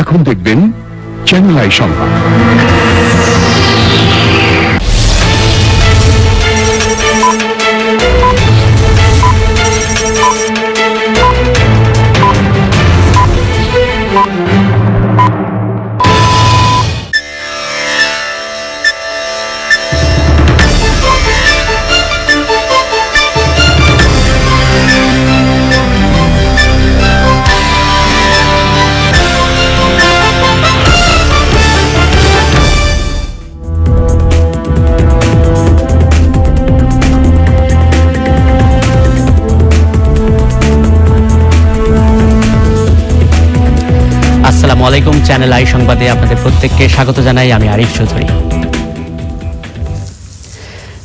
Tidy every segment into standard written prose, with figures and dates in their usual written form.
এখন দেখবেন channel I সংবাদ। আসসালামু আলাইকুম, চ্যানেল আই সংবাদে আপনাদের প্রত্যেককে স্বাগত জানাই। আমি আরিফ চৌধুরী।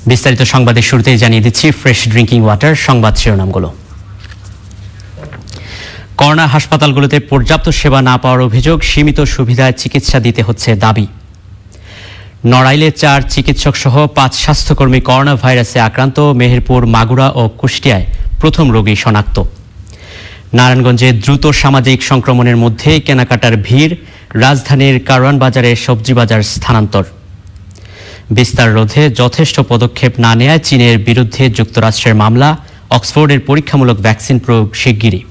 বিস্তারিত সংবাদের শুরুতেই জানিয়ে দিচ্ছি ফ্রেশ ড্রিঙ্কিং ওয়াটার সংবাদ শিরোনামগুলো। করোনা হাসপাতালগুলোতে পর্যাপ্ত সেবা না পাওয়ার অভিযোগ, সীমিত সুবিধায় চিকিৎসা দিতে হচ্ছে দাবি। নড়াইলে 4 চিকিৎসক সহ 5 স্বাস্থ্যকর্মী করোনা ভাইরাসে আক্রান্ত, মেহেরপুর, মাগুরা ও কুষ্টিয়ায় প্রথম রোগী শনাক্ত। নারায়ণগঞ্জে দ্রুত সামাজিক সংক্রমণের মধ্যে কেনাকাটার ভিড়, রাজধানীর কারওয়ান বাজারে সবজি বাজার স্থানান্তর। বিস্তার রোধে যথেষ্ট পদক্ষেপ না নেয়ায় চীনের বিরুদ্ধে যুক্তরাষ্ট্রের মামলা, অক্সফোর্ডের পরীক্ষামূলক ভ্যাকসিন প্রয়োগ শিগগিরই।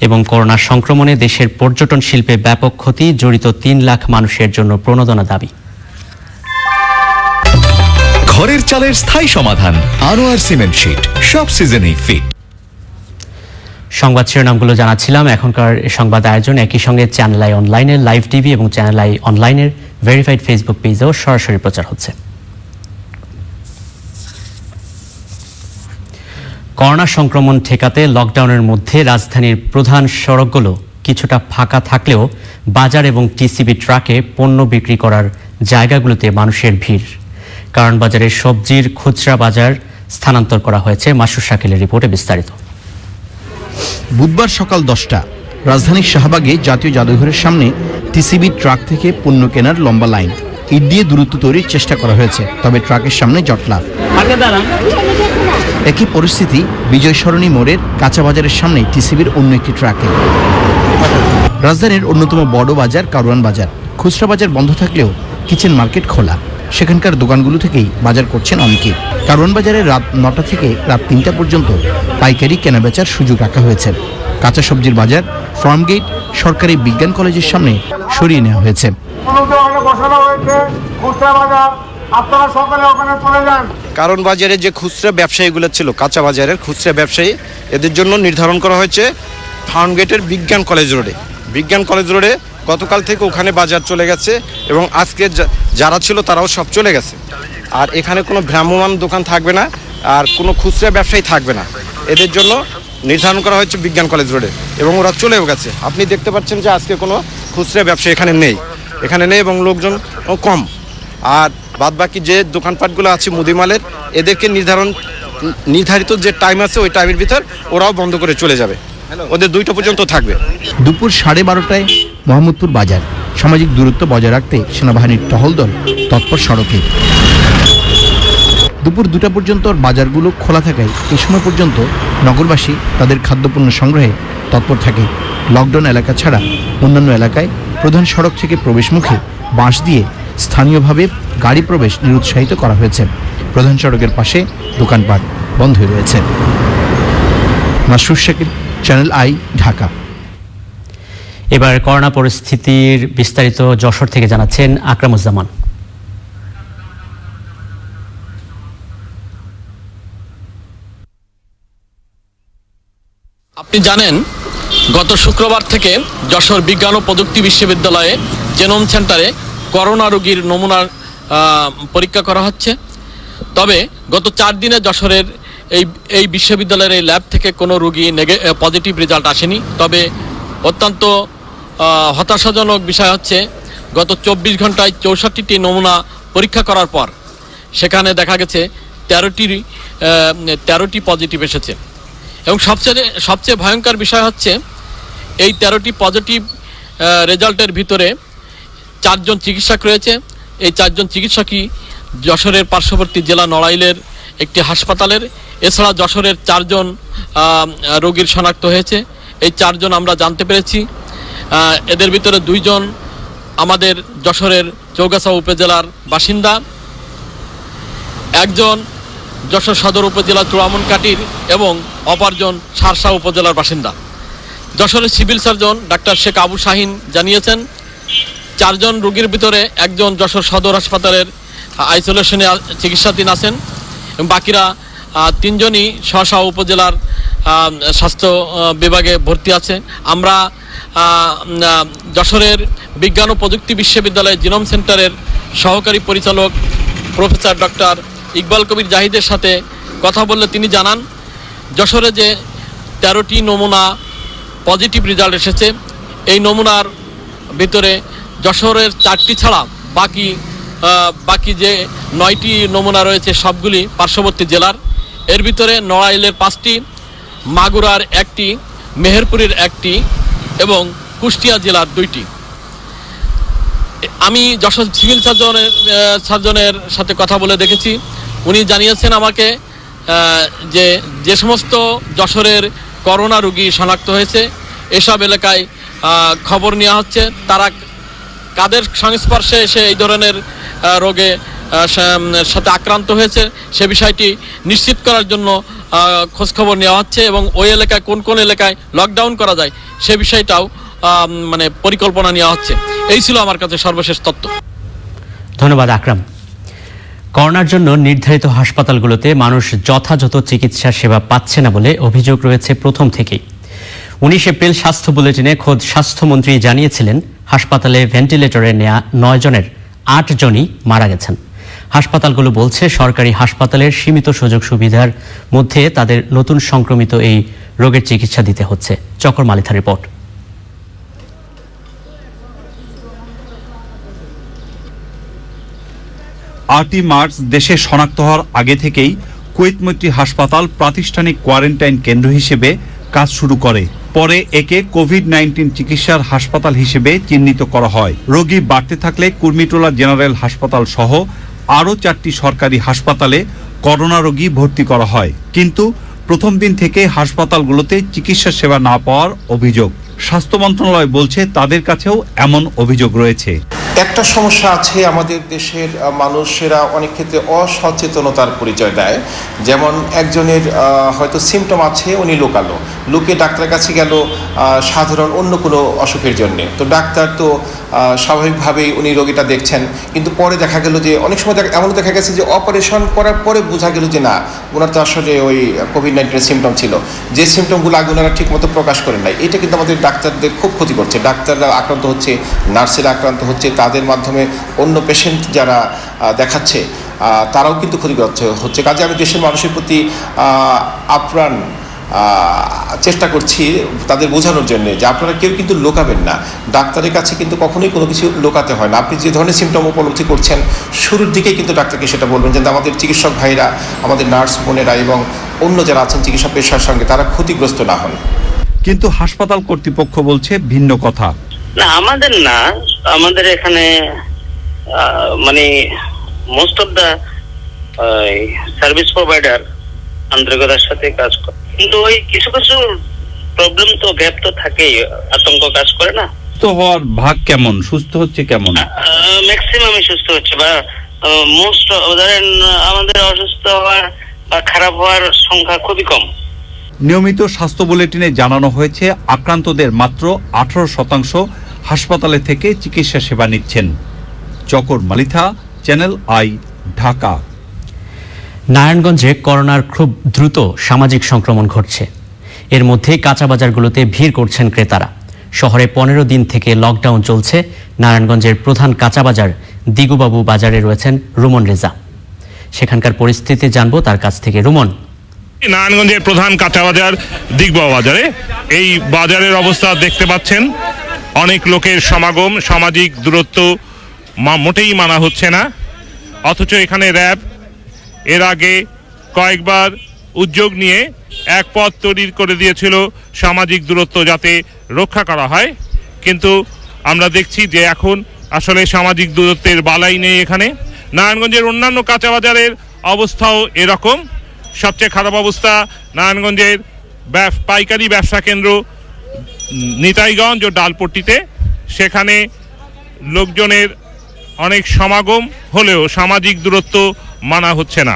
এবং করোনা সংক্রমণে দেশের পর্যটন শিল্পে ব্যাপক ক্ষতি, জড়িত 3 লাখ মানুষের জন্য প্রণোদনা দাবি। ঘরের চালের স্থায়ী সমাধান আনোয়ার সিমেন্ট শীট, সব সিজনেই ফিট। সংবাদ শিরোনামগুলো জানাচ্ছিলাম। এখনকার সংবাদ আয়োজন একই সঙ্গে চ্যানেল আই অনলাইনের লাইভ টিভি এবং চ্যানেল আই অনলাইনের ভেরিফাইড ফেসবুক পেজেও সরাসরি প্রচার হচ্ছে। করোনা সংক্রমণ ঠেকাতে লকডাউনের মধ্যে রাজধানীর প্রধান সড়কগুলো কিছুটা ফাঁকা থাকলেও বাজার এবং টিসিবি ট্রাকে পণ্য বিক্রি করার জায়গাগুলোতে মানুষের ভিড়। কারণ বাজারের সবজির খুচরা বাজার স্থানান্তর করা হয়েছে। মাসুর শাকিলের রিপোর্টে বিস্তারিত। বুধবার সকাল 10টা রাজধানীর শাহবাগে জাতীয় জাদুঘরের সামনে টিসিবি ট্রাক থেকে পণ্য কেনার লম্বা লাইন। ইট দিয়ে দূরত্ব তৈরির চেষ্টা করা হয়েছে, তবে ট্রাকের সামনে জটলা। একই পরিস্থিতি বিজয় সরণী মোড়ের কাঁচা বাজারের সামনে টিসিবির অন্য একটি ট্রাকে। রাজধানীর অন্যতম বড় বাজার কারওয়ান বাজার, খুচরা বাজার বন্ধ থাকলেও কিচেন মার্কেট খোলা। সেখানকার দোকানগুলো থেকেই বাজার করছেন অনেকে। কারওয়ান বাজারে রাত 9টা থেকে রাত 3টা পর্যন্ত পাইকারি কেনাবেচার সুযোগ রাখা হয়েছে। কাঁচা সবজির বাজার ফার্মগেট সরকারি বিজ্ঞান কলেজের সামনে সরিয়ে নেওয়া হয়েছে। কারণ বাজারে যে খুচরা ব্যবসায়ীগুলো ছিল, কাঁচা বাজারের খুচরা ব্যবসায়ী, এদের জন্য নির্ধারণ করা হয়েছে ফার্মগেটের বিজ্ঞান কলেজ রোডে। বিজ্ঞান কলেজ রোডে গতকাল থেকে ওখানে বাজার চলে গেছে এবং আজকে যারা ছিল তারাও সব চলে গেছে। আর এখানে কোনো ভ্রাম্যমাণ দোকান থাকবে না, আর কোনো খুচরা ব্যবসায়ী থাকবে না। এদের জন্য নির্ধারণ করা হয়েছে বিজ্ঞান কলেজ রোডে এবং ওরা চলেও গেছে। আপনি দেখতে পাচ্ছেন যে আজকে কোনো খুচরা ব্যবসায়ী এখানে নেই এবং লোকজন কম। আর বাদবাকি যে দোকানপাটগুলো আছে মুদিমালের, এদেরকে নির্ধারিত যে টাইম আছে ওই টাইমের ভিতর ওরাও বন্ধ করে চলে যাবে। ওদের 2টা পর্যন্ত থাকবে। দুপুর 12:30টায় মোহাম্মদপুর বাজার। সামাজিক দূরত্ব বজায় রাখতে সেনাবাহিনীর টহল দল তৎপর সড়কে। দুপুর 2টা পর্যন্ত বাজারগুলো খোলা থাকায় এই সময় পর্যন্ত নগরবাসী তাদের খাদ্যপণ্য সংগ্রহে তৎপর থাকে। লকডাউন এলাকা ছাড়া অন্যান্য এলাকায় প্রধান সড়ক থেকে প্রবেশমুখে বাঁশ দিয়ে স্থানীয়ভাবে গাড়ি প্রবেশ নিরুৎসাহিত করা হয়েছে। প্রধান সড়কের পাশে দোকানপাট বন্ধ হয়ে রয়েছে। মাসুর শাকিল, চ্যানেল আই, ঢাকা। এবার করোনা পরিস্থিতির বিস্তারিত যশোর থেকে জানাচ্ছেন আকরামুজ্জামান। আপনি জানেন, গত শুক্রবার থেকে যশোর বিজ্ঞান ও প্রযুক্তি বিশ্ববিদ্যালয়ে জেনোম সেন্টারে করোনা রোগীর নমুনার পরীক্ষা করা হচ্ছে। তবে গত 4 দিনে যশোরের এই বিশ্ববিদ্যালয়ের এই ল্যাব থেকে কোনো রোগী পজিটিভ রেজাল্ট আসেনি। তবে অত্যন্ত হতাশাজনক বিষয় হচ্ছে, গত 24 ঘন্টায় 64টি নমুনা পরীক্ষা করার পর সেখানে দেখা গেছে 13টি পজিটিভ এসেছে। এবং সবচেয়ে ভয়ঙ্কর বিষয় হচ্ছে, এই 13টি পজিটিভ রেজাল্টের ভিতরে 4 জন চিকিৎসক রয়েছে। এই 4 জন চিকিৎসকই যশোরের পার্শ্ববর্তী জেলা নড়াইলের একটি হাসপাতালের। এছাড়া যশোরের 4 জন রোগীর শনাক্ত হয়েছে। এই 4 জন আমরা জানতে পেরেছি। এদের ভিতরে 2 জন আমাদের যশোরের চৌগাছা উপজেলার বাসিন্দা, 1 জন যশোর সদর উপজেলা চূড়ামনকাটির এবং অপরজন শার্শা উপজেলার বাসিন্দা। যশোরের civil surgeon doctor Sheikh Abu Shahin জানিয়েছেন 4 জন রোগীর ভিতরে 1 জন যশোর সদর হাসপাতালের আইসোলেশনে চিকিৎসাধীন আছেন এবং বাকিরা 3 জনই শার্শা উপজেলার স্বাস্থ্য বিভাগে ভর্তি আছে। আমরা যশোরের বিজ্ঞান ও প্রযুক্তি বিশ্ববিদ্যালয়ের জিনোম সেন্টারের সহকারী পরিচালক প্রফেসর ডক্টর ইকবাল কবির জাহিদের সাথে কথা বললে তিনি জানান যশোরে যে 13টি নমুনা পজিটিভ রেজাল্ট এসেছে, এই নমুনার ভিতরে যশোরের 4টি ছাড়া বাকি যে 9টি নমুনা রয়েছে সবগুলি পার্শ্ববর্তী জেলার। এর ভিতরে নড়াইলের 5টি, মাগুরার 1টি, মেহেরপুরের 1টি এবং কুষ্টিয়া জেলার 2টি। আমি যশোর সিভিল সার্জনের সাথে কথা বলে দেখেছি, উনি জানিয়েছেন আমাকে যে সমস্ত যশোরের করোনা রোগী শনাক্ত হয়েছে এসব এলাকায় খবর নেওয়া হচ্ছে, তারা কাদের সংস্পর্শে এসে এই ধরনের রোগে সাথে আক্রান্ত হয়েছে সে বিষয়টি নিশ্চিত করার জন্য খোঁজখবর নেওয়া হচ্ছে এবং ওই এলাকায় কোন কোন এলাকায় লকডাউন করা যায় সে বিষয়টাও পরিকল্পনা নেওয়া হচ্ছে। এই ছিল আমার কাছে সর্বশেষ তথ্য। ধন্যবাদ আকরাম। করোনার জন্য নির্ধারিত হাসপাতালগুলোতে মানুষ যথাযথ চিকিৎসা সেবা পাচ্ছে না বলে অভিযোগ রয়েছে প্রথম থেকেই। 19 এপ্রিল স্বাস্থ্য বুলেটিনে খোদ স্বাস্থ্যমন্ত্রী জানিয়েছিলেন হাসপাতালে ভেন্টিলেটরে নেওয়া 9 জনের 8 জনই মারা গেছেন। হাসপাতালগুলো বলছে সরকারি হাসপাতালের সীমিত সুযোগ সুবিধার মধ্যে তাদের নতুন সংক্রমিত এই রোগের চিকিৎসা দিতে হচ্ছে। চকর মালিথা রিপোর্ট। 8ই মার্চ দেশে শনাক্ত হওয়ার আগে থেকেই কুয়েত মৈত্রী হাসপাতাল প্রাতিষ্ঠানিক কোয়ারেন্টাইন কেন্দ্র হিসেবে কাজ শুরু করে। পরে একে কোভিড-19 চিকিৎসার হাসপাতাল হিসেবে চিহ্নিত করা হয়। রোগী বাড়তে থাকলে কুর্মিটোলা জেনারেল হাসপাতাল সহ আরও 4টি সরকারি হাসপাতালে করোনা রোগী ভর্তি করা হয়। কিন্তু প্রথম দিন থেকে হাসপাতালগুলোতে চিকিৎসা সেবা না পাওয়ার অভিযোগ। স্বাস্থ্য মন্ত্রণালয় বলছে তাদের কাছেও এমন অভিযোগ রয়েছে। একটা সমস্যা আছে, আমাদের দেশের মানুষেরা অনেক ক্ষেত্রে অসচেতনতার পরিচয় দেয়। যেমন একজনের হয়তো সিমটম আছে, উনি লোকে ডাক্তারের কাছে গেল সাধারণ অন্য কোনো অসুখের জন্যে, তো ডাক্তার তো স্বাভাবিকভাবেই উনি রোগীটা দেখছেন, কিন্তু পরে দেখা গেল যে অনেক সময় এমনও দেখা গেছে যে অপারেশন করার পরে বোঝা গেল যে না, ওনার তো আসলে ওই কোভিড-19 সিমটম ছিল, যে সিমটমগুলো আগে ওনারা ঠিকমতো প্রকাশ করেন নাই। এটা কিন্তু আমাদের ডাক্তারদের খুব ক্ষতি করছে। ডাক্তাররা আক্রান্ত হচ্ছে, নার্সেরা আক্রান্ত হচ্ছে, তাদের মাধ্যমে অন্য পেশেন্ট যারা দেখাচ্ছে তারাও কিন্তু ক্ষতিগ্রস্ত হচ্ছে। কাজে আমি দেশের মানুষের প্রতি আপ্রাণ চেষ্টা করছি তাদের বোঝানোর জন্য যে আপনারা কেউ কিন্তু লোকাবেন না, ডাক্তারের কাছে কিন্তু কখনোই কোনো কিছু লোকাতে হয় না। আপনি যে ধরনের সিমটম উপলব্ধি করছেন শুরুর দিকেই কিন্তু ডাক্তারকে সেটা বলবেন, যেন আমাদের চিকিৎসক ভাইরা, আমাদের নার্স বোনেরা এবং অন্য যারা আছেন চিকিৎসা পেশার সঙ্গে তারা ক্ষতিগ্রস্ত না হন। কিন্তু হাসপাতাল কর্তৃপক্ষ বলছে ভিন্ন কথা। না, আমাদের এখানে মানে most of the service provider আন্তরিকতার সাথে কাজ করে, কিন্তু ওই কিছু প্রবলেম তো গ্যাপ তো থাকেই, আতঙ্ক কাজ করে না। তো হওয়ার ভাগ কেমন, সুস্থ হচ্ছে কেমন? ম্যাক্সিমামই সুস্থ হচ্ছে, বা মোস্ট ধরেন আমাদের অসুস্থ হওয়ার বা খারাপ হওয়ার সংখ্যা খুবই কম। নিয়মিত স্বাস্থ্য বুলেটিনে জানানো হয়েছে আক্রান্তদের মাত্র 18% হাসপাতালে থেকে চিকিৎসা সেবা নিচ্ছেন। চকর মালিথা, চ্যানেল আই, ঢাকা। নারায়ণগঞ্জে করোনার খুব দ্রুত সামাজিক সংক্রমণ ঘটছে। এর মধ্যে কাঁচা বাজারগুলোতে ভিড় করছেন ক্রেতারা। শহরে 15 দিন থেকে লকডাউন চলছে। নারায়ণগঞ্জের প্রধান কাঁচা বাজার দিগুবাবু বাজারে রয়েছেন রুমন রেজা। সেখানকার পরিস্থিতি জানবো তার কাছ থেকে। রুমন, নারায়ণগঞ্জের প্রধান কাঁচা বাজার দিগবাবু বাজারে, এই বাজারের অবস্থা দেখতে পাচ্ছেন, অনেক লোকের সমাগম, সামাজিক দূরত্ব মোটেই মানা হচ্ছে না। অথচ এখানে র্যাব এর আগে কয়েকবার উদ্যোগ নিয়ে এক পথ তৈরি করে দিয়েছিল সামাজিক দূরত্ব যাতে রক্ষা করা হয়, কিন্তু আমরা দেখছি যে এখন আসলে সামাজিক দূরত্বের বালাই নেই এখানে। নারায়ণগঞ্জের অন্যান্য কাঁচা বাজারের অবস্থাও এরকম। সবচেয়ে খারাপ অবস্থা নারায়ণগঞ্জের পাইকারি ব্যবসা কেন্দ্র নিতাইগঞ্জ ও ডালপট্টিতে। সেখানে লোকজনের অনেক সমাগম হলেও সামাজিক দূরত্ব মানা হচ্ছে না।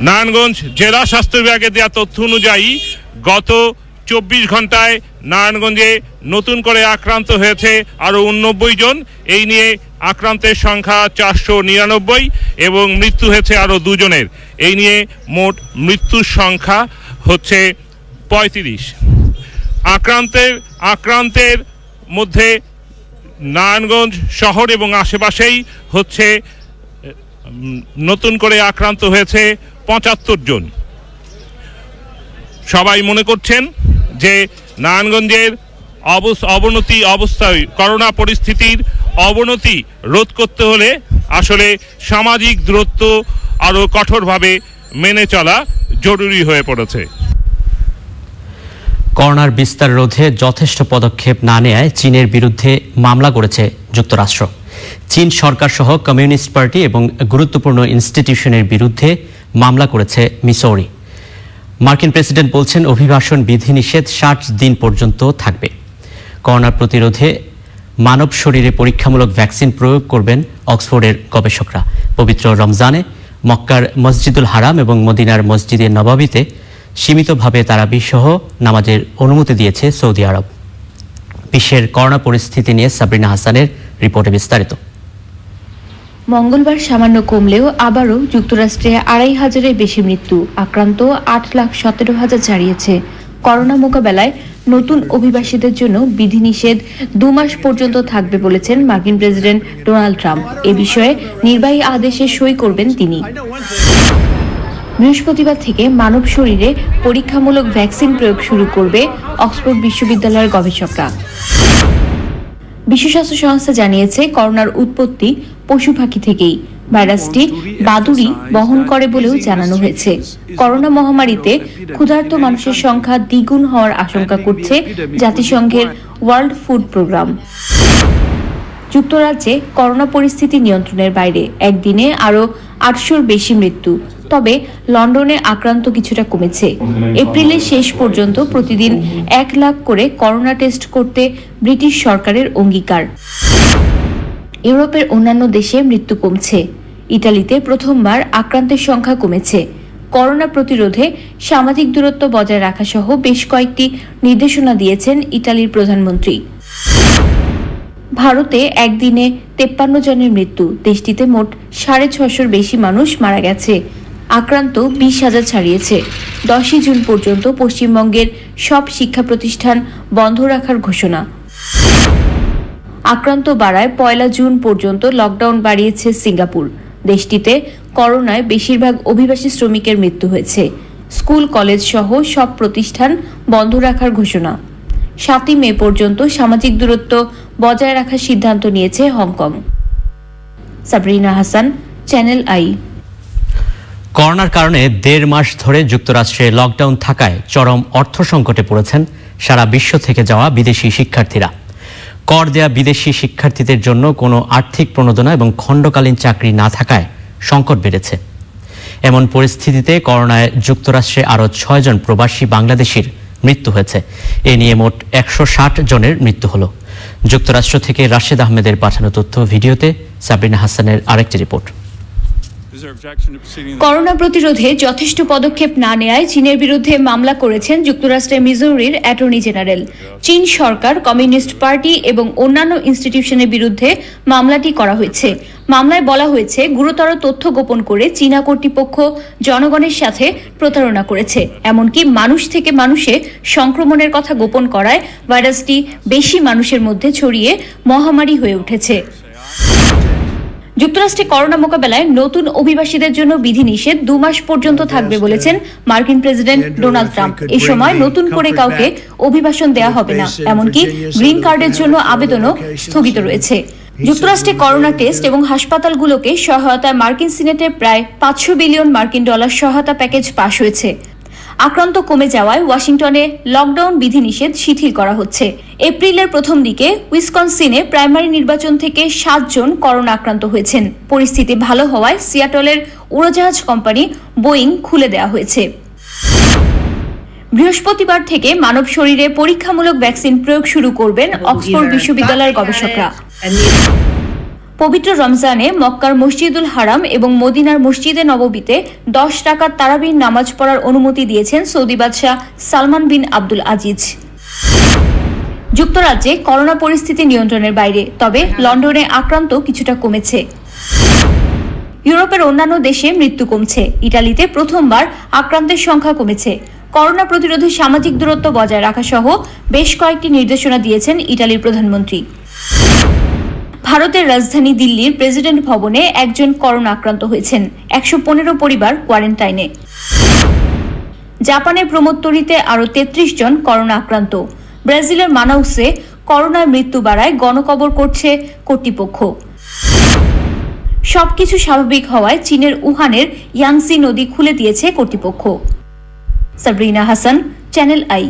নারায়ণগঞ্জ জেলা স্বাস্থ্য বিভাগের দেওয়া তথ্য অনুযায়ী গত 24 ঘন্টায় নারায়ণগঞ্জে নতুন করে আক্রান্ত হয়েছে আরও 89 জন। এই নিয়ে আক্রান্তের সংখ্যা 499 এবং মৃত্যু হয়েছে আরও 2 জনের। এই নিয়ে মোট মৃত্যুর সংখ্যা হচ্ছে 35। আক্রান্তের মধ্যে নারায়ণগঞ্জ শহর এবং আশেপাশেই হচ্ছে নতুন করে আক্রান্ত হয়েছে 75 জন। সবাই মনে করছেন যে নারায়ণগঞ্জের অবস্থায় করোনা পরিস্থিতির অবনতি রোধ করতে হলে আসলে সামাজিক দূরত্ব আরও কঠোরভাবে মেনে চলা জরুরি হয়ে পড়েছে। করোনার বিস্তার রোধে যথেষ্ট পদক্ষেপ না নেয়ায় চীনের বিরুদ্ধে মামলা করেছে যুক্তরাষ্ট্র। চীন সরকার সহ কমিউনিস্ট পার্টি এবং গুরুত্বপূর্ণ ইনস্টিটিউশনের বিরুদ্ধে মামলা করেছে মিসৌরি। মার্কিন প্রেসিডেন্ট বলছেন অভিবাসন বিধিনিষেধ 60 দিন পর্যন্ত থাকবে। করোনা প্রতিরোধে মানব শরীরে পরীক্ষামূলক ভ্যাকসিন প্রয়োগ করবেন অক্সফোর্ডের গবেষকরা। পবিত্র রমজানে মক্কার মসজিদুল হারাম এবং মদিনার মসজিদে নবাবিতে সীমিতভাবে তারাবি সহ নামাজের অনুমতি দিয়েছে সৌদি আরব। বিশ্বের করোনা পরিস্থিতি নিয়ে সাবরিনা হাসানের রিপোর্টে বিস্তারিত। মঙ্গলবার সামান্য কমলেও আবারও যুক্তরাষ্ট্রে 2,500-এর বেশি মৃত্যু, আক্রান্ত 8,17,000 ছাড়িয়েছে। করোনা মোকাবেলায় নতুন অভিবাসীদের জন্য বিধিনিষেধ 2 মাস পর্যন্ত থাকবে বলেছেন মার্কিন প্রেসিডেন্ট ডোনাল্ড ট্রাম্প। এ বিষয়ে নির্বাহী আদেশে সই করবেন তিনি। বৃহস্পতিবার থেকে মানব শরীরে পরীক্ষামূলক ভ্যাকসিন প্রয়োগ শুরু করবে অক্সফোর্ড বিশ্ববিদ্যালয়ের গবেষকরা। বিশ্ব স্বাস্থ্য সংস্থা জানিয়েছে করোনার উৎপত্তি পশু পাখি থেকেই। ভাইরাসটি বাদুড়ি বহন করে বলেও জানানো হয়েছে। করোনা মহামারীতে ক্ষুধার্ত মানুষের সংখ্যা দ্বিগুণ হওয়ার আশঙ্কা করছে জাতিসংঘের ওয়ার্ল্ড ফুড প্রোগ্রাম। যুক্তরাজ্যে করোনা পরিস্থিতি নিয়ন্ত্রণের বাইরে, একদিনে আরও 800-র বেশি মৃত্যু। তবে লন্ডনে আক্রান্ত কিছুটা কমেছে। এপ্রিলের শেষ পর্যন্ত প্রতিদিন 1 লাখ করে করোনা টেস্ট করতে ব্রিটিশ সরকারের অঙ্গীকার। ইউরোপের অন্যান্য দেশে মৃত্যু কমছে। ইতালিতে প্রথমবার আক্রান্তের সংখ্যা কমেছে। করোনা প্রতিরোধে সামাজিক দূরত্ব বজায় রাখা সহ বেশ কয়েকটি নির্দেশনা দিয়েছেন ইতালির প্রধানমন্ত্রী। ভারতে একদিনে 53 জনের মৃত্যু। দেশটিতে মোট 650-র বেশি মানুষ মারা গেছে। আক্রান্ত 20,000 ছাড়িয়েছে। 10 জুন পর্যন্ত পশ্চিমবঙ্গের সব শিক্ষা প্রতিষ্ঠান বন্ধ রাখার ঘোষণা। আক্রান্ত বাড়ায় 1 জুন পর্যন্ত লকডাউন বাড়িয়েছে সিঙ্গাপুর। দেশটিতে করোনায় বেশিরভাগ অভিবাসী শ্রমিকের মৃত্যু হয়েছে। স্কুল কলেজ সহ সব প্রতিষ্ঠান বন্ধ রাখার ঘোষণা। 7 মে পর্যন্ত সামাজিক দূরত্ব বজায় রাখার সিদ্ধান্ত নিয়েছে Hong Kong. Sabrina Hasan, channel I. করোনার কারণে 1.5 মাস ধরে যুক্তরাষ্ট্রে লকডাউন থাকায় চরম অর্থ সংকটে পড়েছেন সারা বিশ্ব থেকে যাওয়া বিদেশি শিক্ষার্থীরা। কর দেয়া বিদেশি শিক্ষার্থীদের জন্য কোনো আর্থিক প্রণোদনা এবং খণ্ডকালীন চাকরি না থাকায় সংকট বেড়েছে। এমন পরিস্থিতিতে করোনায় যুক্তরাষ্ট্রে আরও 6 জন প্রবাসী বাংলাদেশির মৃত্যু হয়েছে। এ নিয়ে মোট 160 জনের মৃত্যু হলো। যুক্তরাষ্ট্র থেকে রাশেদ আহমেদের পাঠানো তথ্য ভিডিওতে সাবরিনা হাসানের আরেকটি রিপোর্ট। করোনা প্রতিরোধে যথেষ্ট পদক্ষেপ না নেয়ায় চীনের বিরুদ্ধে মামলা করেছেন যুক্তরাষ্ট্রের মিজৌরির অ্যাটর্নি জেনারেল। চীন সরকার, কমিউনিস্ট পার্টি এবং অন্যান্য ইনস্টিটিউশনের বিরুদ্ধে মামলাটি করা হয়েছে। মামলায় বলা হয়েছে গুরুতর তথ্য গোপন করে চীনা কর্তৃপক্ষ জনগণের সাথে প্রতারণা করেছে। এমনকি মানুষ থেকে মানুষে সংক্রমণের কথা গোপন করায় ভাইরাসটি বেশি মানুষের মধ্যে ছড়িয়ে মহামারী হয়ে উঠেছে। যুক্তরাষ্ট্রে করোনা মোকাবেলায় নতুন অভিবাসীদের জন্য বিধিনিষেধ 2 মাস পর্যন্ত থাকবে বলেছেন মার্কিন প্রেসিডেন্ট ডোনাল্ড ট্রাম্প। এ সময় নতুন করে কাউকে অভিবাসন দেয়া হবে না, এমনকি গ্রিন কার্ডের জন্য আবেদনও স্থগিত রয়েছে। যুক্তরাষ্ট্রে করোনা টেস্ট এবং হাসপাতালগুলোকে সহায়তায় মার্কিন সিনেটের প্রায় $500 বিলিয়ন সহায়তা প্যাকেজ পাশ হয়েছে। আক্রান্ত কমে যাওয়ায় ওয়াশিংটনে লকডাউন বিধিনিষেধ শিথিল করা হচ্ছে। এপ্রিলের প্রথম দিকে উইসকনসিনে প্রাইমারি নির্বাচন থেকে 7 জন করোনা আক্রান্ত হয়েছেন। পরিস্থিতি ভালো হওয়ায় সিয়াটলের উড়োজাহাজ কোম্পানি বোয়িং খুলে দেওয়া হয়েছে। বৃহস্পতিবার থেকে মানব শরীরে পরীক্ষামূলক ভ্যাকসিন প্রয়োগ শুরু করবেন অক্সফোর্ড বিশ্ববিদ্যালয়ের গবেষকরা। পবিত্র রমজানে মক্কার মসজিদুল হারাম এবং মদিনার মসজিদে নববীতে 10 রাকাত তারাবির নামাজ পড়ার অনুমতি দিয়েছেন সৌদি বাদশাহ সালমান বিন আব্দুল আজিজ। যুক্তরাজ্যে করোনা পরিস্থিতি নিয়ন্ত্রণের বাইরে, তবে লন্ডনে আক্রান্ত কিছুটা কমেছে। ইউরোপের অন্যান্য দেশে মৃত্যু কমছে। ইটালিতে প্রথমবার আক্রান্তের সংখ্যা কমেছে। করোনা প্রতিরোধে সামাজিক দূরত্ব বজায় রাখা সহ বেশ কয়েকটি নির্দেশনা দিয়েছেন ইটালির প্রধানমন্ত্রী। ভারতের রাজধানী দিল্লির প্রেসিডেন্ট ভবনে একজন করোনা আক্রান্ত হয়েছেন। 115 পরিবার কোয়ারেন্টাইনে। জাপানের প্রমোত্তরিতে আরও 33 জন করোনা আক্রান্ত। ব্রাজিলের মানাউসে করোনার মৃত্যু বাড়ায় গণকবর করছে কর্তৃপক্ষ। সবকিছু স্বাভাবিক হওয়ায় চীনের উহানের ইয়াংসি নদী খুলে দিয়েছে কর্তৃপক্ষ। Sabrina Hasan, channel I.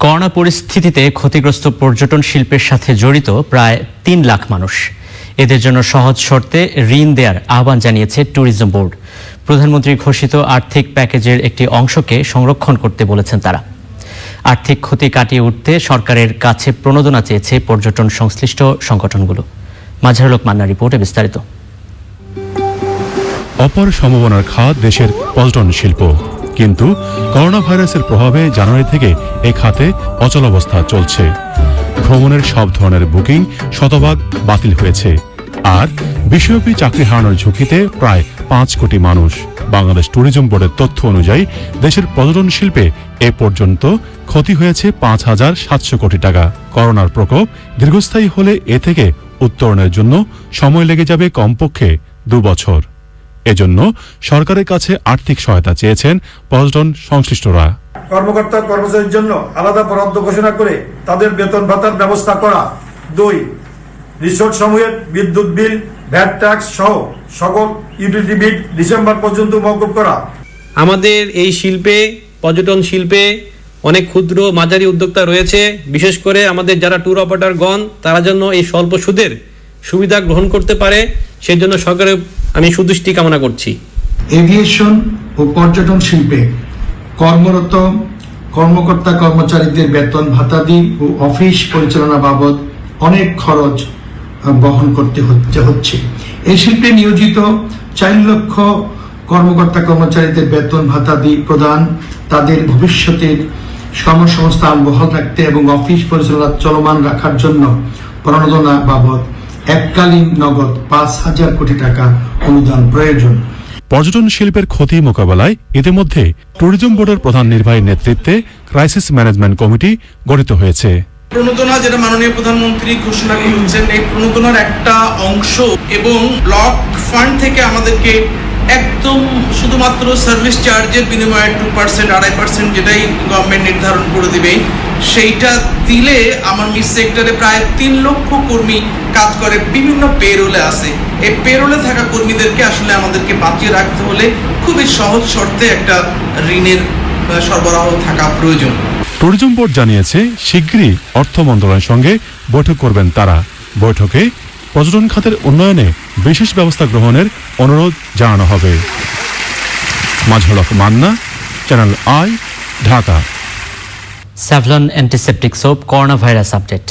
Corona পরিস্থিতিতে ক্ষতিগ্রস্ত পর্যটন শিল্পের সাথে জড়িত প্রায় 3 লাখ মানুষ। এদের জন্য সহজ শর্তে ঋণ দেওয়ার আহ্বান জানিয়েছে ট্যুরিজম বোর্ড। প্রধানমন্ত্রী ঘোষিত আর্থিক প্যাকেজের একটি অংশকে সংরক্ষণ করতে বলেছেন তারা। আর্থিক ক্ষতি কাটিয়ে উঠতে সরকারের কাছে প্রণোদনা চেয়েছে পর্যটন সংশ্লিষ্ট সংগঠনগুলো। মাঝারুল হক মান্নার রিপোর্টে বিস্তারিত। অপর সম্ভাবনার খাত দেশের পর্যটন শিল্প, কিন্তু করোনা ভাইরাসের প্রভাবে জানুয়ারি থেকে এই খাতে অচলাবস্থা চলছে। ভ্রমণের সব ধরনের বুকিং শতভাগ বাতিল হয়েছে, আর বিশ্বব্যাপী চাকরি হারানোর ঝুঁকিতে প্রায় 5 কোটি মানুষ। বাংলাদেশ ট্যুরিজম বোর্ডের তথ্য অনুযায়ী দেশের পর্যটন শিল্পে এ পর্যন্ত ক্ষতি হয়েছে 5,700 কোটি টাকা। করোনার প্রকোপ দীর্ঘস্থায়ী হলে এ থেকে উত্তরণের জন্য সময় লেগে যাবে কমপক্ষে 2 বছর। এজন্য সরকারের কাছে আর্থিক সহায়তা চেয়েছেন পর্যটন সংশ্লিষ্টরা। কর্মকর্তা কর্মচারীর জন্য আলাদা বরাদ্দ ঘোষণা করে তাদের বেতন ভাতার ব্যবস্থা করা। 2, রিসোর্ট সমূহের বিদ্যুৎ বিল, ভ্যাট ট্যাক্স সহ সকল ইউটিলিটি বিল ডিসেম্বর পর্যন্ত মওকুফ করা। আমাদের এই শিল্পে, পর্যটন শিল্পে অনেক ক্ষুদ্র মাঝারি উদ্যোক্তা রয়েছে। বিশেষ করে আমাদের যারা ট্যুর অপারেটরগণ, তারা যেন এই স্বল্প সুদের সুবিধা গ্রহণ করতে পারে, সেই জন্য সরকারের আমি সুদৃষ্টি কামনা করছি। এভিয়েশন ও পর্যটন শিল্পে কর্মরত কর্মকর্তা কর্মচারীদের বেতন ভাতাদি ও অফিস পরিচালনা বাবদ অনেক খরচ বহন করতে হচ্ছে। এই শিল্পে নিয়োজিত 4 লক্ষ কর্মকর্তা কর্মচারীদের বেতন ভাতাদি প্রদান, তাদের ভবিষ্যতের কর্মসংস্থান বহাল রাখতে এবং অফিস পরিচালনা চলমান রাখার জন্য প্রণোদনা বাবদ এককালীন নগদ 5,000 কোটি টাকা অনুদান প্রয়োজন। পর্যটন শিল্পের ক্ষতি মোকাবেলায় ইতিমধ্যে ট্যুরিজম বোর্ডের প্রধান নির্বাহীর নেতৃত্বে ক্রাইসিস ম্যানেজমেন্ট কমিটি গঠিত হয়েছে। প্রণোদনা যেটা মাননীয় প্রধানমন্ত্রী ঘোষণা করেছেন, এই প্রণোদনার একটা অংশ এবং ব্লক ফান্ড থেকে আমাদেরকে একদম শুধুমাত্র সার্ভিস চার্জের বিনিময়ে 2%, 2.5% যেটাই গভর্নমেন্ট নির্ধারণ করে দিবে, সেইটা দিলে আমার মিড সেক্টরে প্রায় 3 লক্ষ কর্মী কাজ করে, বিভিন্ন পেরোলে আছে। এই পেরোলে থাকা কর্মীদেরকে আসলে আমাদেরকে বাঁচিয়ে রাখতে হলে খুবই সহজ শর্তে একটা ঋণের সরবরাহ থাকা প্রয়োজন। ট্যুরিজম বোর্ড জানিয়েছে শীঘ্রই অর্থ মন্ত্রণালয়ের সঙ্গে বৈঠক করবেন তারা। বৈঠকে পর্যটন খাতের উন্নয়নে বিশেষ ব্যবস্থা গ্রহণের অনুরোধ জানানো হবে। Majharul Haque Manna, Channel i, Dhaka. Savlon antiseptic soap corona virus update.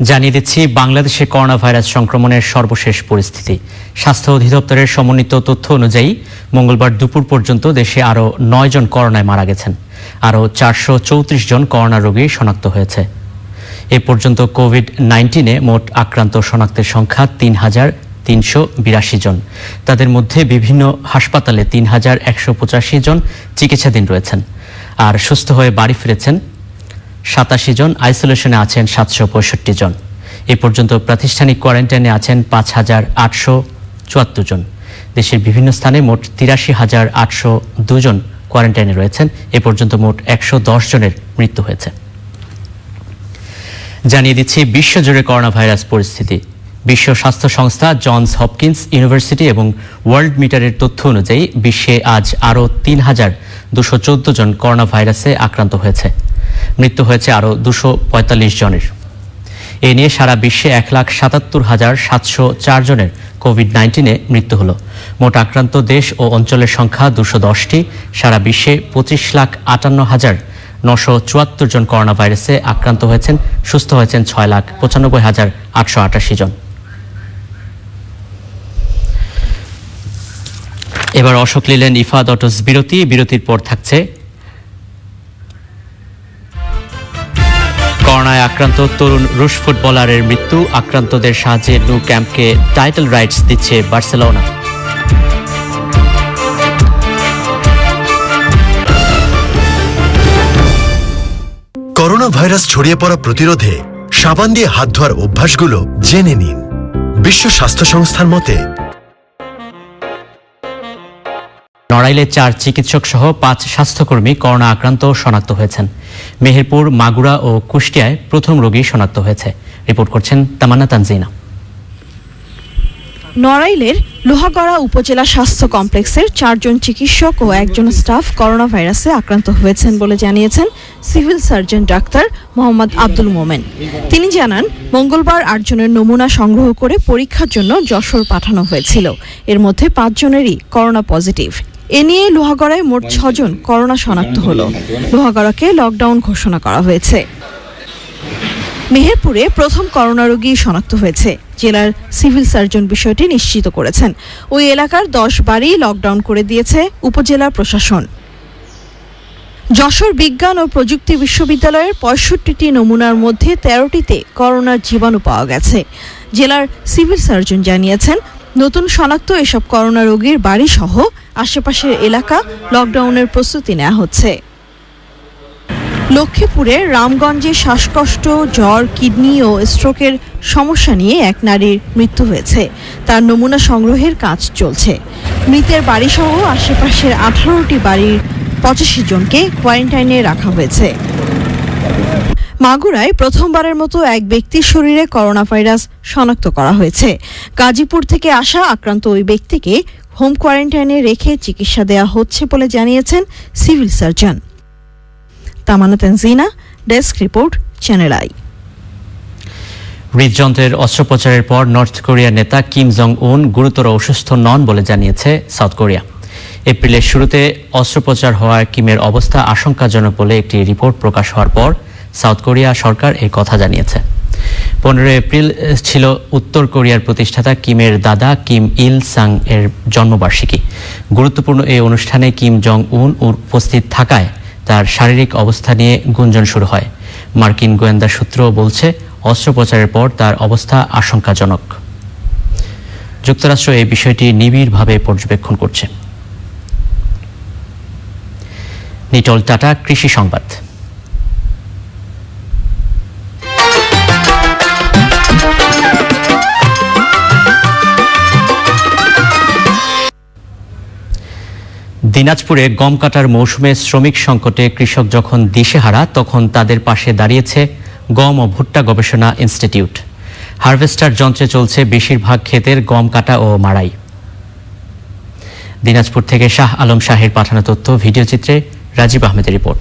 জানিয়ে দিচ্ছি বাংলাদেশে করোনা ভাইরাস সংক্রমণের সর্বশেষ পরিস্থিতি। স্বাস্থ্য অধিদপ্তরের সমন্বিত তথ্য অনুযায়ী মঙ্গলবার দুপুর পর্যন্ত দেশে আরও 9 জন করোনায় মারা গেছেন। আরও 434 জন করোনা রোগী শনাক্ত হয়েছে। এ পর্যন্ত কোভিড-19 মোট আক্রান্ত শনাক্তের সংখ্যা 3,382 জন। তাদের মধ্যে বিভিন্ন হাসপাতালে 3,185 জন চিকিৎসাধীন রয়েছেন, আর সুস্থ হয়ে বাড়ি ফিরেছেন 87 জন। আইসোলেশনে আছেন 765 জন। এ পর্যন্ত প্রাতিষ্ঠানিক কোয়ারেন্টাইনে আছেন 5,874 জন। দেশের বিভিন্ন স্থানে মোট 83,802 জন কোয়ারেন্টাইনে রয়েছেন। এ পর্যন্ত মোট 110 জনের মৃত্যু হয়েছে। জানিয়ে দিচ্ছি বিশ্বজুড়ে করোনা ভাইরাস পরিস্থিতি। বিশ্ব স্বাস্থ্য সংস্থা, জনস হপকিন্স ইউনিভার্সিটি এবং ওয়ার্ল্ড মিটারের তথ্য অনুযায়ী বিশ্বে আজ আরও ৩,214 জন করোনা ভাইরাসে আক্রান্ত হয়েছে। মৃত্যু হয়েছে আরও 245 জনের। এ নিয়ে সারা বিশ্বে 1,77,704 জনের কোভিড-19-এ মৃত্যু হলো। মোট আক্রান্ত দেশ ও অঞ্চলের সংখ্যা 210টি। সারা বিশ্বে 25,58,974 জন করোনা ভাইরাসে আক্রান্ত হয়েছেন। সুস্থ হয়েছেন 6,95,888 জন। এবার অশোক লিলেন ইফাদ অটোস বিরতির পর থাকছে করোনায় আক্রান্ত তরুণ রুশ ফুটবলারের মৃত্যু, আক্রান্তদের সাহায্যে নু ক্যাম্পকে টাইটেল রাইটস দিচ্ছে বার্সেলোনা। করোনা ভাইরাস ছড়িয়ে পড়া প্রতিরোধে সাবান দিয়ে হাত ধোয়ার অভ্যাসগুলো জেনে নিন। বিশ্ব স্বাস্থ্য সংস্থার মতে নড়াইলে 4 চিকিৎসক সহ 5 স্বাস্থ্যকর্মী করোনা আক্রান্ত শনাক্ত হয়েছেন। মেহেরপুর, মাগুরা ও কুষ্টিয়ায় প্রথম রোগী শনাক্ত হয়েছে। রিপোর্ট করছেন তামান্না তানজিনা। নড়াইলের লোহাগড়া উপজেলা স্বাস্থ্য কমপ্লেক্সের 4 জন চিকিৎসক ও 1 জন স্টাফ করোনা ভাইরাসে আক্রান্ত হয়েছেন বলে জানিয়েছেন civil surgeon doctor Mohammad Abdul Momen. তিনি জানান, মঙ্গলবার 8 জনের নমুনা সংগ্রহ করে পরীক্ষার জন্য যশোর পাঠানো হয়েছিল। এর মধ্যে 5 জনেরই করোনা পজিটিভ। এ নিয়ে লোহাগড়ায় মোট 6 জন করোনা শনাক্ত হলো। লোহাগড়াকে লকডাউন ঘোষণা করা হয়েছে। মেহেরপুরে প্রথম করোনা রোগী শনাক্ত হয়েছে। জেলার সিভিল সার্জন বিষয়টি নিশ্চিত করেছেন। ওই এলাকার 10 বাড়ি লকডাউন করে দিয়েছে উপজেলা প্রশাসন। যশোর বিজ্ঞান ও প্রযুক্তি বিশ্ববিদ্যালয়ের 65টি নমুনার মধ্যে 13টিতে করোনার জীবাণু পাওয়া গেছে। জেলার সিভিল সার্জন জানিয়েছেন, নতুন শনাক্ত এসব করোনা রোগীর বাড়ি সহ আশেপাশের এলাকা লকডাউনের প্রস্তুতি নেওয়া হচ্ছে। লক্ষ্মীপুরের রামগঞ্জে শ্বাসকষ্ট, জ্বর, কিডনি ও স্ট্রোকের সমস্যা নিয়ে এক নারীর মৃত্যু হয়েছে। তার নমুনা সংগ্রহের কাজ চলছে। মৃতের বাড়িসহ আশেপাশের 18টি বাড়ির 85 জনকে কোয়ারেন্টাইনে রাখা হয়েছে। মাগুরায় প্রথমবারের মতো এক ব্যক্তির শরীরে করোনা ভাইরাস শনাক্ত করা হয়েছে। গাজীপুর থেকে আসা আক্রান্ত ওই ব্যক্তিকে হোম কোয়ারেন্টাইনে রেখে চিকিৎসা দেওয়া হচ্ছে বলে জানিয়েছেন civil surgeon. Tamanna Tanzina, desk report, channel I. হৃদযন্ত্রের অস্ত্রোপচারের পর নর্থ কোরিয়ার নেতা কিম জং উন গুরুতর অসুস্থ নন বলে জানিয়েছে সাউথ কোরিয়া। এপ্রিলের শুরুতে অস্ত্রোপচার হওয়ার কিমের অবস্থা আশঙ্কাজনক বলে একটি রিপোর্ট প্রকাশ হওয়ার পর সাউথ কোরিয়া সরকার এই কথা জানিয়েছে। 15 এপ্রিল ছিল উত্তর কোরিয়ার প্রতিষ্ঠাতা কিমের দাদা কিম ইল সাং এর জন্মবার্ষিকী। গুরুত্বপূর্ণ এই অনুষ্ঠানে কিম জং উন উপস্থিত থাকায় তার শারীরিক অবস্থা নিয়ে গুঞ্জন শুরু হয়। মার্কিন গোয়েন্দা সূত্র বলছে, অস্ত্রোপচারের পর তার অবস্থা আশঙ্কাজনক। যুক্তরাষ্ট্র এই বিষয়টি নিবিড়ভাবে পর্যবেক্ষণ করছে। নিটল টাটা কৃষি সংবাদ। দিনাজপুরে গম কাটার মৌসুমে শ্রমিক সংকটে কৃষক যখন দিশেহারা, তখন তাদের পাশে দাঁড়িয়েছে গম ও ভুট্টা গবেষণা ইনস্টিটিউট। হারভেস্টার যন্ত্রে চলছে বেশিরভাগ ক্ষেতের গম কাটা ও মাড়াই। দিনাজপুর থেকে শাহ আলম শাহের পাঠানো তথ্য, ভিডিও চিত্রে রাজীব আহমেদের রিপোর্ট।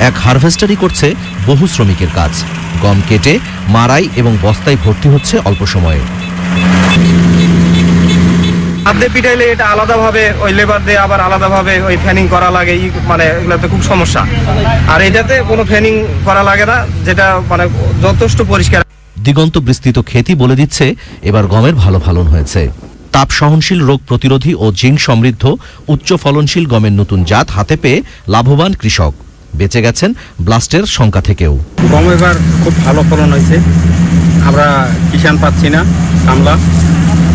এক হারভেস্টারই করছে বহু শ্রমিকের কাজ। গম কেটে মাড়াই এবং বস্তায় ভর্তি হচ্ছে অল্প সময়ে। হাতে পিটাইলে এটা আলাদাভাবে ওই লেবার দিয়ে আবার আলাদাভাবে ওই ফ্যানিং করা লাগে, মানে এগুলোতে খুব সমস্যা। আর এটাতে কোনো ফ্যানিং করা লাগে না, যেটা মানে যথেষ্ট পরিষ্কার। দিগন্ত বিস্তৃত ক্ষেতি বলে দিচ্ছে এবার গমের ভালো ফলন হয়েছে। তাপ সহনশীল, রোগ প্রতিরোধী ও জিঙ্ক সমৃদ্ধ উচ্চ ফলনশীল গমের নতুন জাত হাতে পেয়ে লাভবান কৃষক। বেঁচে গেছেন ব্লাস্টের শঙ্কা থেকেও। গম এবার খুব ভালো ফলন হয়েছে। আমরা কিষান পাচ্ছি না কামলা,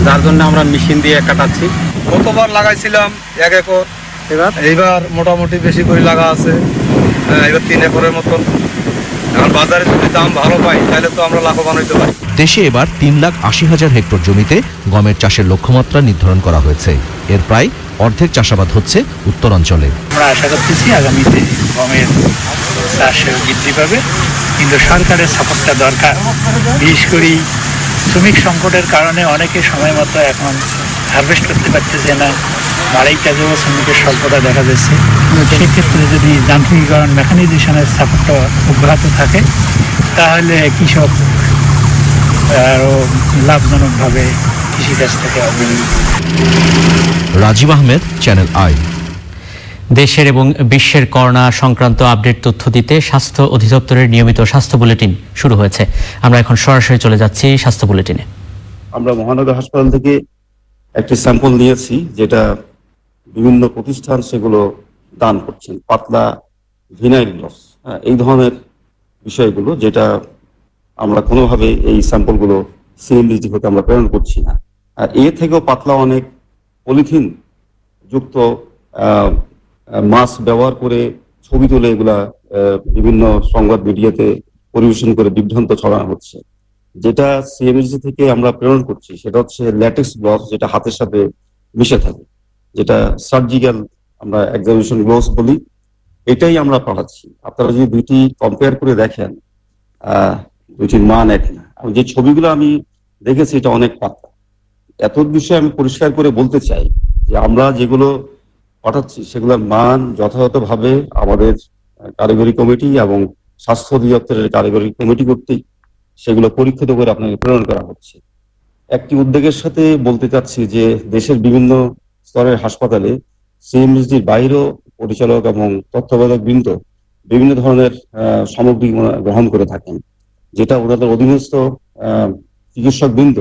যার জন্য আমরা মেশিন দিয়ে কাটাচ্ছি। গতবার লাগাইছিলাম 1 একর, এইবার মোটামুটি বেশি করে লাগা আছে, এবার 3 একরের মতন। এখন বাজারে যদি দাম ভালো পাই তাহলে তো আমরা লাভবান হইতে পারি। দেশে এবার 3,80,000 হেক্টর জমিতে গমের চাষের লক্ষ্যমাত্রা নির্ধারণ করা হয়েছে। এর প্রায় অর্ধেক চাষাবাদ হচ্ছে উত্তরাঞ্চলে। আমরা আশা করতেছি আগামীতে গমের চাষ বৃদ্ধি পাবে কিন্তু সরকারের সাপোর্টটা দরকার। বিশেষ করে শ্রমিক সংকটের কারণে অনেকে সময় মতো এখন হারভেস্ট করতে পারতেছে না, বাড়াই কাজেও শ্রমিকের স্বল্পতা দেখা যাচ্ছে। সেক্ষেত্রে যদি যান্ত্রিকীকরণ মেকানাইজেশনের সাপোর্টটা অব্যাহত থাকে তাহলে কৃষক আরও লাভজনকভাবে কৃষিকাজ থেকে অগ্রণী। Rajib Ahmed, channel I. দেশের এবং বিশ্বের করোনা সংক্রান্ত আপডেট তথ্য দিতে স্বাস্থ্য অধিদপ্তরের নিয়মিত স্বাস্থ্য বুলেটিন শুরু হয়েছে। আমরা এখন সরাসরি চলে যাচ্ছি স্বাস্থ্য বুলেটিনে। আমরা মহানগর হাসপাতাল থেকে একটি স্যাম্পল নিয়েছি, যেটা বিভিন্ন প্রতিষ্ঠান সেগুলো দান করছেন, পাতলা ভিনাইল গ্লভস, এই ধরনের বিষয়গুলো, যেটা আমরা কোনোভাবে এই স্যাম্পলগুলো সিএমডিজি হতে আমরা প্রেরণ করছি না। এর থেকেও পাতলা অনেক পলিথিন যুক্ত মাস্ক ব্যবহার করে ছবি তুলে এগুলা বিভিন্ন সংবাদ মিডিয়াতে পরিবেশন করে বিভ্রান্ত ছড়ানো হচ্ছে। যেটা সিএমএইচজি থেকে আমরা প্রেরণ করছি সেটা হচ্ছে ল্যাটেক্স গ্লোভস, যেটা হাতের সাথে মিশে থাকে, যেটা সার্জিক্যাল আমরা এক্সামিনেশন গ্লোভস বলি, এটাই আমরা পাঠাচ্ছি। আপনারা যদি দুইটি কম্পেয়ার করে দেখেন, দুইটির মান এক না। যে ছবিগুলো আমি দেখেছি এটা অনেক পাতলা। এত বিষয়ে আমি পরিষ্কার করে বলতে চাই যে আমরা যেগুলো পাঠাচ্ছি সেগুলোর মান যথাযথভাবে আমাদের কারিগরি কমিটি এবং স্বাস্থ্য অধিদপ্তরের কারিগরি কমিটি কর্তৃক সেগুলো পরীক্ষিত করে আপনাকে প্রেরণ করা হচ্ছে। একটি উদ্যোগের সাথে বলতে চাচ্ছি যে দেশের বিভিন্ন স্তরের হাসপাতালে সিএমএইচডির বাইরেও পরিচালক এবং তত্ত্বাবধায়ক বৃন্দ বিভিন্ন ধরনের সামগ্রী গ্রহণ করে থাকেন, যেটা ওনাদের অধীনস্থ চিকিৎসক বৃন্দ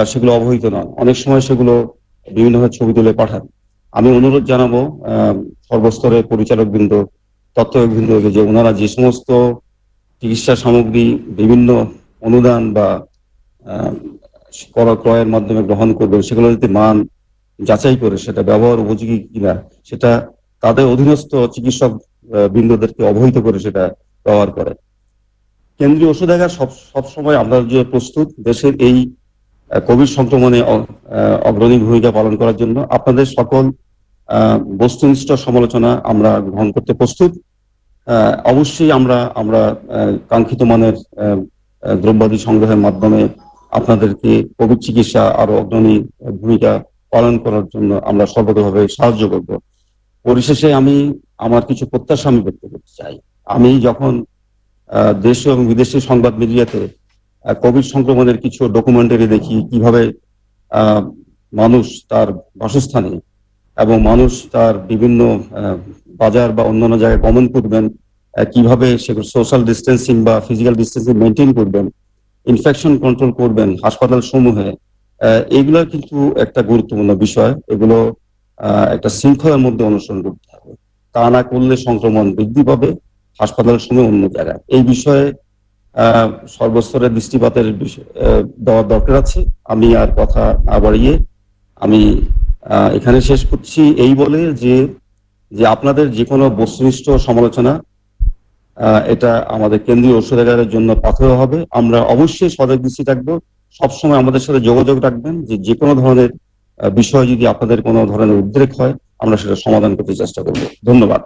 সেগুলো অবহিত নন। অনেক সময় সেগুলো বিভিন্নভাবে ছবি তুলে পাঠান। আমি অনুরোধ জানাবো সর্বস্তরের পরিচালক বৃন্দ, তত্ত্বাবধায়ক বৃন্দকে, যে ওনারা যে সমস্ত চিকিৎসা সামগ্রী বিভিন্ন অনুদান বা ক্রয়ের মাধ্যমে গ্রহণ করবেন, সেগুলো যদি মান যাচাই করে সেটা ব্যবহার উপযোগী কিনা সেটা তাদের অধীনস্থ চিকিৎসক বৃন্দদেরকে অবহিত করে সেটা ব্যবহার করে। কেন্দ্রীয় ওষুধাগার সবসময় আমরা যে প্রস্তুত দেশের এই কোভিড সংক্রমণে অগ্রণী ভূমিকা পালন করার জন্য। আপনাদের সকল বস্তুনিষ্ঠ সমালোচনা আমরা গ্রহণ করতে প্রস্তুত। অবশ্যই আমরা কাঙ্ক্ষিত মানের দ্রব্যাদি সংগ্রহের মাধ্যমে আপনাদেরকে কোভিড চিকিৎসা আরো অগ্রণী ভূমিকা পালন করার জন্য আমরা সর্বতভাবে সাহায্য করব। পরিশেষে আমি আমার কিছু প্রত্যাশা আমি ব্যক্ত করতে চাই। আমি যখন দেশীয় এবং বিদেশি সংবাদ মিডিয়াতে কোভিড সংক্রমণের কিছু ডকুমেন্টারি দেখি, কিভাবে মানুষ তার বাসস্থানে এবং মানুষ তার বিভিন্ন বাজার বা অন্যান্য জায়গায় গমন করবেন, কিভাবে সেগুলো সোশ্যাল ডিস্টেন্সিং বা ফিজিক্যাল ডিস্টেন্সিং মেনটেন করবেন, ইনফেকশন কন্ট্রোল করবেন হাসপাতাল সমূহে, এগুলো কিন্তু একটা গুরুত্বপূর্ণ বিষয়। এগুলো একটা শৃঙ্খলার মধ্যে অনুসরণ করতে হবে। তা না করলে সংক্রমণ বৃদ্ধি পাবে হাসপাতাল সমূহে অন্য জায়গায়। এই বিষয়ে সর্বস্তরের দৃষ্টিপাতের দেওয়ার দরকার আছে। আমি আর কথা না বাড়িয়ে আমি এখানে শেষ করছি এই বলে যে আপনাদের যে কোনো বস্তুনিষ্ঠ সমালোচনা এটা আমাদের কেন্দ্রীয় ওষুধাগারের জন্য পাথেয় হবে। আমরা অবশ্যই সজাগ দৃষ্টি রাখবো। সবসময় আমাদের সাথে যোগাযোগ রাখবেন, যে কোনো ধরনের বিষয় যদি আপনাদের কোনো ধরনের উদ্রেক হয় আমরা সেটা সমাধান করতে চেষ্টা করব। ধন্যবাদ।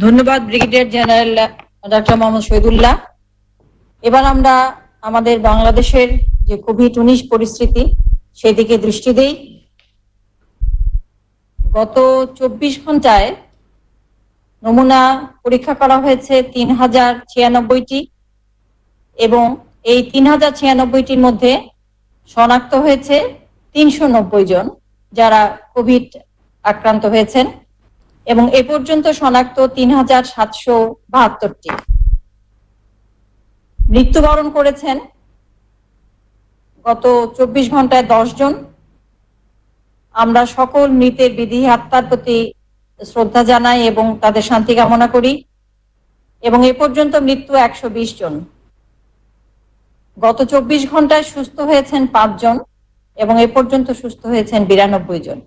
ধন্যবাদ brigadier general doctor Mohammad Shahidullah. এবার আমরা আমাদের বাংলাদেশের যে কোভিড-19 পরিস্থিতি সেদিকে দৃষ্টি দেই। গত 24 ঘন্টায় নমুনা পরীক্ষা করা হয়েছে 3096টি এবং এই 3096টির মধ্যে শনাক্ত হয়েছে 390 জন যারা কোভিড আক্রান্ত হয়েছেন এবং এ পর্যন্ত শনাক্ত 3772টি। মৃত্যুবরণ করেছেন গত 24 ঘন্টায় 10 জন। আমরা সকল মৃতের বিদেহী আত্মার প্রতি শ্রদ্ধা জানাই এবং তাদের শান্তি কামনা করি। এবং এ পর্যন্ত মৃত্যু 120 জন। গত 24 ঘন্টায় সুস্থ হয়েছেন 5 জন এবং এ পর্যন্ত সুস্থ হয়েছেন 92 জন।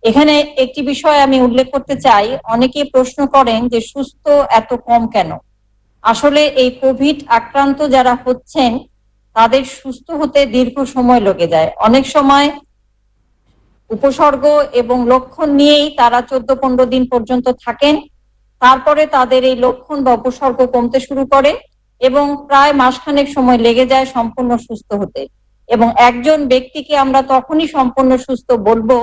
এখানে একটি বিষয় আমি উল্লেখ করতে চাই, অনেকে প্রশ্ন করেন যে সুস্থ এত কম কেন। আসলে এই কোভিড আক্রান্ত যারা হচ্ছেন তাদের সুস্থ হতে দীর্ঘ সময় লেগে যায়। অনেক সময় উপসর্গ এবং লক্ষণ নিয়েই তারা 14-15 দিন পর্যন্ত থাকেন তারপরে তাদের এই লক্ষণ বা উপসর্গ কমতে শুরু করে এবং প্রায় মাসখানেক সময় লেগে যায় সম্পূর্ণ সুস্থ হতে। এবং একজন ব্যক্তিকে আমরা তখনই সম্পূর্ণ সুস্থ বলবো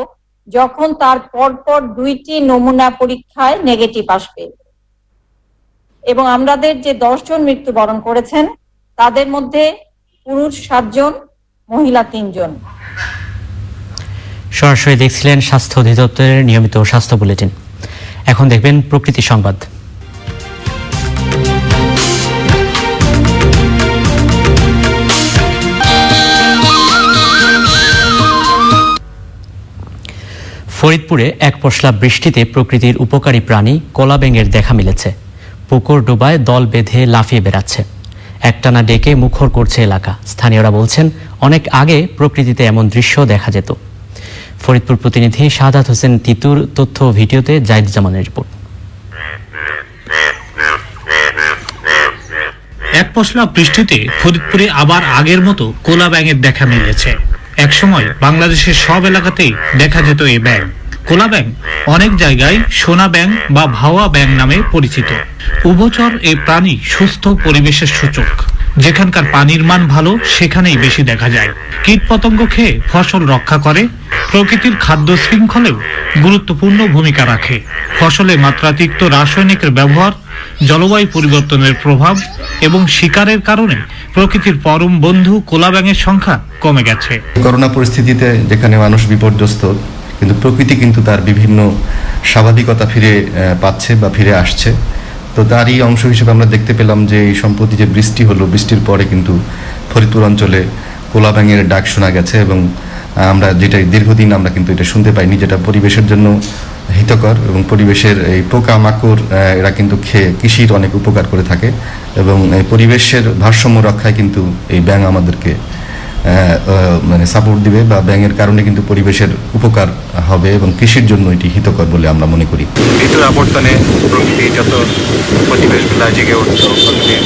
যখন তার পরপর 2টি নমুনা পরীক্ষায় নেগেটিভ আসবে। এবং আমাদের যে 10 জন মৃত্যুবরণ করেছেন তাদের মধ্যে পুরুষ 7 জন, মহিলা 3 জন। সরাসরি দেখছিলেন স্বাস্থ্য অধিদপ্তরের নিয়মিত স্বাস্থ্য বুলেটিন। এখন দেখবেন প্রকৃতি সংবাদ। ফরিদপুরে এক পশলা বৃষ্টিতে প্রকৃতির উপকারী প্রাণী কলা ব্যাঙের দেখা মিলেছে। পুকুর ডোবায় দল বেঁধে লাফিয়ে বেড়াচ্ছে, একটানা ডেকে মুখর করছে এলাকা। স্থানীয়রা বলছেন অনেক আগে প্রকৃতিতে এমন দৃশ্য দেখা যেত। ফরিদপুর প্রতিনিধি শাহাদাত হোসেন তিতুর তথ্য ও ভিডিওতে জাহিদ জামানের রিপোর্ট। এক পশলা বৃষ্টিতে ফরিদপুরে আবার আগের মতো কোলা ব্যাঙের দেখা মিলেছে। একসময় বাংলাদেশের সব এলাকাতেই দেখা যেত এই ব্যাঙ। কোলা ব্যাঙ অনেক জায়গায় সোনা ব্যাঙ বা ভাওয়া ব্যাঙ নামে পরিচিত। উভচর এই প্রাণী সুস্থ পরিবেশের সূচক। যেখানকার পানির মান ভালো সেখানেই বেশি দেখা যায়। কীটপতঙ্গ খেয়ে ফসল রক্ষা করে, প্রকৃতির খাদ্য শৃঙ্খলেও গুরুত্বপূর্ণ ভূমিকা রাখে। ফসলে মাত্রাতিরিক্ত রাসায়নিকের ব্যবহার, জলবায়ু পরিবর্তনের প্রভাব এবং শিকারের কারণে প্রকৃতির পরম বন্ধু কোলা ব্যাঙের সংখ্যা কমে গেছে। করোনা পরিস্থিতিতে যেখানে মানুষ বিপর্যস্ত, কিন্তু প্রকৃতি কিন্তু তার বিভিন্ন স্বাভাবিকতা ফিরে পাচ্ছে বা ফিরে আসছে। তো তারই অংশ হিসেবে আমরা দেখতে পেলাম যে এই সম্প্রতি যে বৃষ্টি হলো, বৃষ্টির পরে কিন্তু ফরিদপুর অঞ্চলে কোলা ব্যাঙের ডাক শোনা গেছে এবং আমরা যেটা দীর্ঘদিন আমরা কিন্তু এটা শুনতে পাইনি, যেটা পরিবেশের জন্য হিতকর এবং পরিবেশের এই পোকা মাকড় এরা কিন্তু খেয়ে কৃষির অনেক উপকার করে থাকে এবং এই পরিবেশের ভারসাম্য রক্ষায় কিন্তু এই ব্যাঙ আমাদেরকে মানে সাপোর্ট দিবে বা ব্যাঙের কারণে কিন্তু পরিবেশের উপকার হবে এবং কৃষির জন্য এটি হিতকর বলে আমরা মনে করি। ঋতুর আবর্তনে প্রকৃতি যত পরিবেশগুলা জেগে উঠত, প্রকৃতি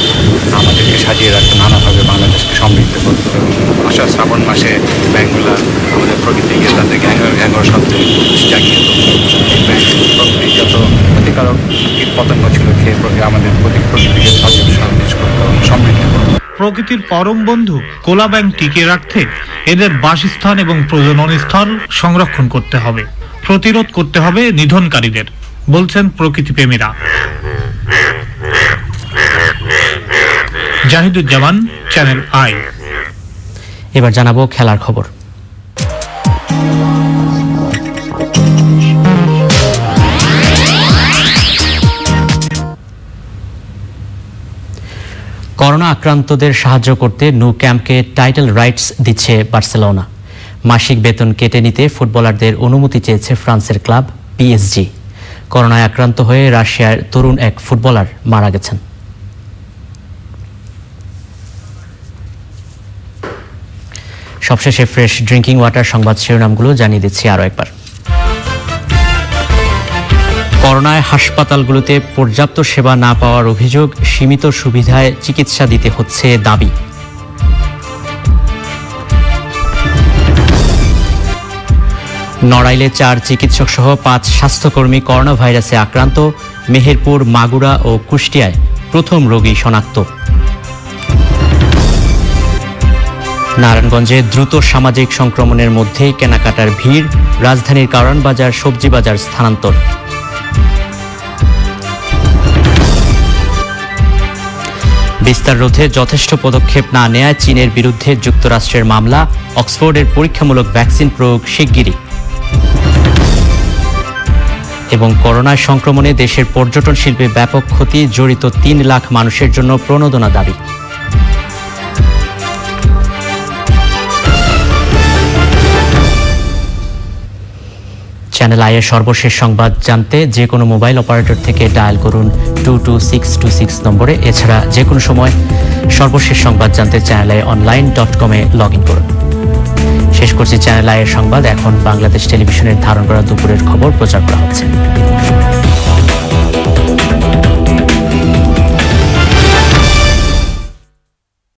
আমাদেরকে সাজিয়ে রাখতো, নানাভাবে বাংলাদেশকে সমৃদ্ধ করত। আষাঢ় শ্রাবণ মাসে ব্যাঙগুলা আমাদের প্রকৃতি গিয়ে তাদের গ্যাঙ্গর শব্দে জাগিয়ে প্রকৃতি যত ক্ষতিকারক কীট পতঙ্গ ছিল খেয়ে আমাদের প্রকৃতিকে সমৃদ্ধ করত। প্রকৃতির পরম বন্ধু কোলা ব্যাঙ টিকিয়ে রাখতে এদের বাসস্থান এবং প্রজনন স্থল সংরক্ষণ করতে হবে, প্রতিরোধ করতে হবে নিধনকারীদের, বলছেন প্রকৃতিপ্রেমীরা। Zahiduzzaman, channel I. এবার জানাবো খেলার খবর। করোনা আক্রান্তদের সাহায্য করতে নু ক্যাম্পকে টাইটেল রাইটস দিচ্ছে বার্সেলোনা। মাসিক বেতন কেটে নিতে ফুটবলারদের অনুমতি চেয়েছে ফ্রান্সের ক্লাব পিএসজি। করোনায় আক্রান্ত হয়ে রাশিয়ার তরুণ এক ফুটবলার মারা গেছেন। সবশেষে ফ্রেশ ড্রিঙ্কিং ওয়াটার সংবাদ শিরোনামগুলো জানিয়ে দিচ্ছি আরও একবার। করোনায় হাসপাতালগুলোতে পর্যাপ্ত সেবা না পাওয়ার অভিযোগ, সীমিত সুবিধায় চিকিৎসা দিতে হচ্ছে দাবি। নড়াইলে 4 চিকিৎসক সহ 5 স্বাস্থ্যকর্মী করোনা ভাইরাসে আক্রান্ত। মেহেরপুর, মাগুরা ও কুষ্টিয়ায় প্রথম রোগী শনাক্ত। নারায়ণগঞ্জে দ্রুত সামাজিক সংক্রমণের মধ্যেই কেনাকাটার ভিড়। রাজধানীর কারণ বাজার, সবজি বাজার স্থানান্তর। বিস্তার রোধে যথেষ্ট পদক্ষেপ না নেয়ায় চীনের বিরুদ্ধে যুক্তরাষ্ট্রের মামলা। অক্সফোর্ডের পরীক্ষামূলক ভ্যাকসিন প্রয়োগ শিগগিরই। এবং করোনার সংক্রমণে দেশের পর্যটন শিল্পে ব্যাপক ক্ষতি, জড়িত 3 লাখ মানুষের জন্য প্রণোদনা দাবি। চ্যানেল আইয়ের সর্বশেষ সংবাদ জানতে যে কোনো মোবাইল অপারেটর থেকে ডায়াল করুন 22626 নম্বরে। এছাড়া যে কোনো সময় সর্বশেষ সংবাদ জানতে চ্যানেল আই online.com-এ লগ ইন করুন। শেষ করছি চ্যানেল আইয়ের সংবাদ। এখন বাংলাদেশ টেলিভিশনের ধারণ করা দুপুরের খবর প্রচার করা হচ্ছে।